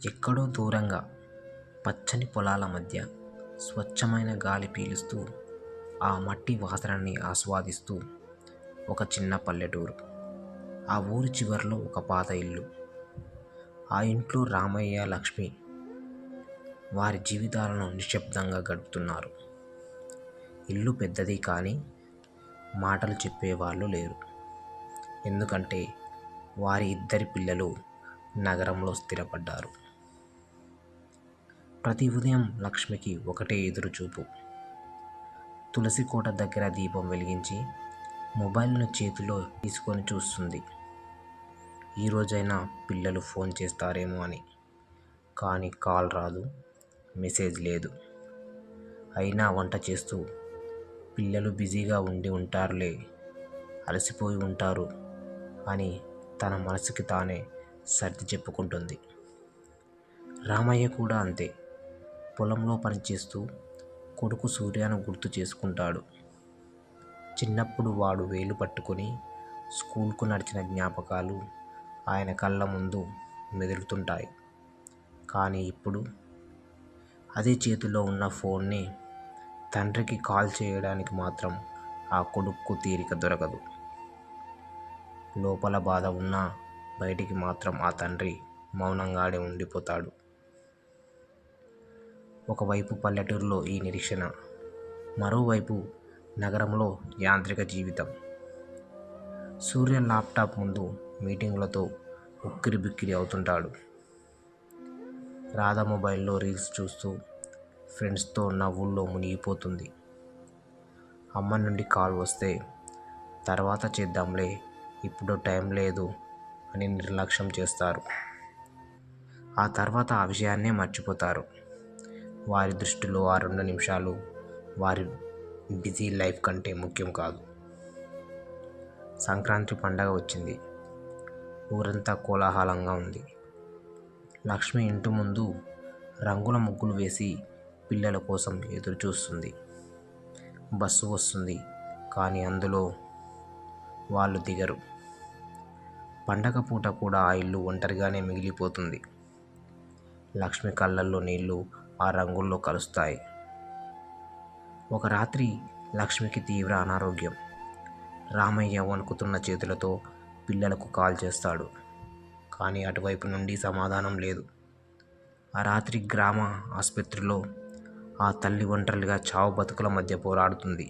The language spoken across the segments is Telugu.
ఎక్కడో దూరంగా పచ్చని పొలాల మధ్య స్వచ్ఛమైన గాలి పీలుస్తూ ఆ మట్టి వాసనని ఆస్వాదిస్తూ ఒక చిన్న పల్లెటూరు. ఆ ఊరి చివరిలో ఒక పాత ఇల్లు. ఆ ఇంట్లో రామయ్య, లక్ష్మి వారి జీవితాలను నిశ్శబ్దంగా గడుపుతున్నారు. ఇల్లు పెద్దది కానీ మాటలు చెప్పేవాళ్ళు లేరు. ఎందుకంటే వారి ఇద్దరి పిల్లలు నగరంలో స్థిరపడ్డారు. ప్రతి ఉదయం లక్ష్మికి ఒకటే ఎదురుచూపు. తులసి కోట దగ్గర దీపం వెలిగించి మొబైల్ను చేతిలో తీసుకొని చూస్తుంది. ఈరోజైనా పిల్లలు ఫోన్ చేస్తారేమో అని. కానీ కాల్ రాదు, మెసేజ్ లేదు. అయినా వంట చేస్తూ పిల్లలు బిజీగా ఉండి ఉంటారులే, అలసిపోయి ఉంటారు అని తన మనసుకి తానే సర్ది చెప్పుకుంటుంది. రామయ్య కూడా అంతే. పొలంలో పనిచేస్తూ కొడుకు సూర్యను గుర్తు చేసుకుంటాడు. చిన్నప్పుడు వాడు వేలు పట్టుకొని స్కూల్కు నడిచిన జ్ఞాపకాలు ఆయన కళ్ళ ముందు మెదులుతుంటాయి. కానీ ఇప్పుడు అదే చేతిలో ఉన్న ఫోన్ని తండ్రికి కాల్ చేయడానికి మాత్రం ఆ కొడుక్కు తీరిక దొరకదు. లోపల బాధ ఉన్నా బయటికి మాత్రం ఆ తండ్రి మౌనంగానే ఉండిపోతాడు. ఒకవైపు పల్లెటూరులో ఈ నిరీక్షణ, మరోవైపు నగరంలో యాంత్రిక జీవితం. సూర్య ల్యాప్టాప్ ముందు మీటింగులతో ఉక్కిరిబిక్కిరి అవుతుంటాడు. రాధ మొబైల్లో రీల్స్ చూస్తూ ఫ్రెండ్స్తో నవ్వుల్లో మునిగిపోతుంది. అమ్మ నుండి కాల్ వస్తే తర్వాత చేద్దాంలే, ఇప్పుడు టైం లేదు అని నిర్లక్ష్యం చేస్తారు. ఆ తర్వాత ఆ విషయాన్నే మర్చిపోతారు. వారి దృష్టిలో ఆ 2 నిమిషాలు వారి బిజీ లైఫ్ కంటే ముఖ్యం కాదు. సంక్రాంతి పండగ వచ్చింది. ఊరంతా కోలాహలంగా ఉంది. లక్ష్మి ఇంటి ముందు రంగుల ముగ్గులు వేసి పిల్లల కోసం ఎదురు చూస్తుంది. బస్సు వస్తుంది, కానీ అందులో వాళ్ళు దిగరు. పండగ పూట కూడా ఆ ఇల్లు ఒంటరిగానే మిగిలిపోతుంది. లక్ష్మి కళ్ళల్లో నీళ్లు ఆ రంగుల్లో కలుస్తాయి. ఒక రాత్రి లక్ష్మికి తీవ్ర అనారోగ్యం. రామయ్య వణుకుతున్న చేతులతో పిల్లలకు కాల్ చేస్తాడు. కానీ అటువైపు నుండి సమాధానం లేదు. ఆ రాత్రి గ్రామ ఆసుపత్రిలో ఆ తల్లి ఒంటరిగా చావు బతుకుల మధ్య పోరాడుతుంది.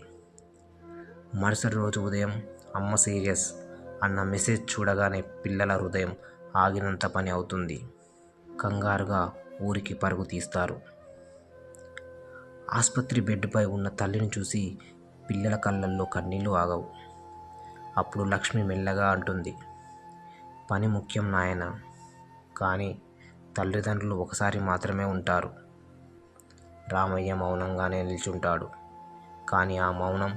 మరుసటి రోజు ఉదయం అమ్మ సీరియస్ అన్న మెసేజ్ చూడగానే పిల్లల హృదయం ఆగినంత పని అవుతుంది. కంగారుగా ఊరికి పరుగు తీస్తారు. ఆసుపత్రి బెడ్పై ఉన్న తల్లిని చూసి పిల్లల కళ్ళల్లో కన్నీళ్లు ఆగవు. అప్పుడు లక్ష్మి మెల్లగా అంటుంది, పని ముఖ్యం నాయనా, కానీ తల్లిదండ్రులు ఒకసారి మాత్రమే ఉంటారు. రామయ్య మౌనంగానే నిల్చుంటాడు. కానీ ఆ మౌనం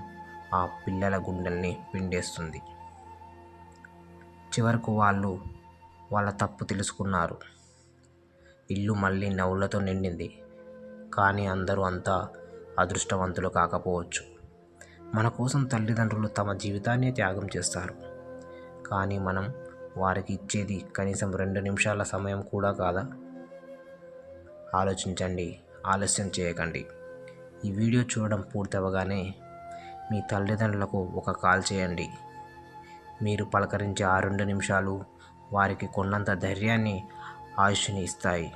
ఆ పిల్లల గుండెల్ని పిండేస్తుంది. చివరకు వాళ్ళు వాళ్ళ తప్పు తెలుసుకున్నారు. ఇల్లు మళ్ళీ నవ్వులతో నిండింది. కానీ అందరూ అంతా అదృష్టవంతులు కాకపోవచ్చు. మన కోసం తల్లిదండ్రులు తమ జీవితాన్నే త్యాగం చేస్తారు. కానీ మనం వారికి ఇచ్చేది కనీసం 2 నిమిషాల సమయం కూడా కాదా? ఆలోచించండి, ఆలస్యం చేయకండి. ఈ వీడియో చూడడం పూర్తవగానే మీ తల్లిదండ్రులకు ఒక కాల్ చేయండి. మీరు పలకరించే ఆ 2 నిమిషాలు వారికి కొండంత ధైర్యాన్ని, ఆయుష్ని ఇస్తాయి.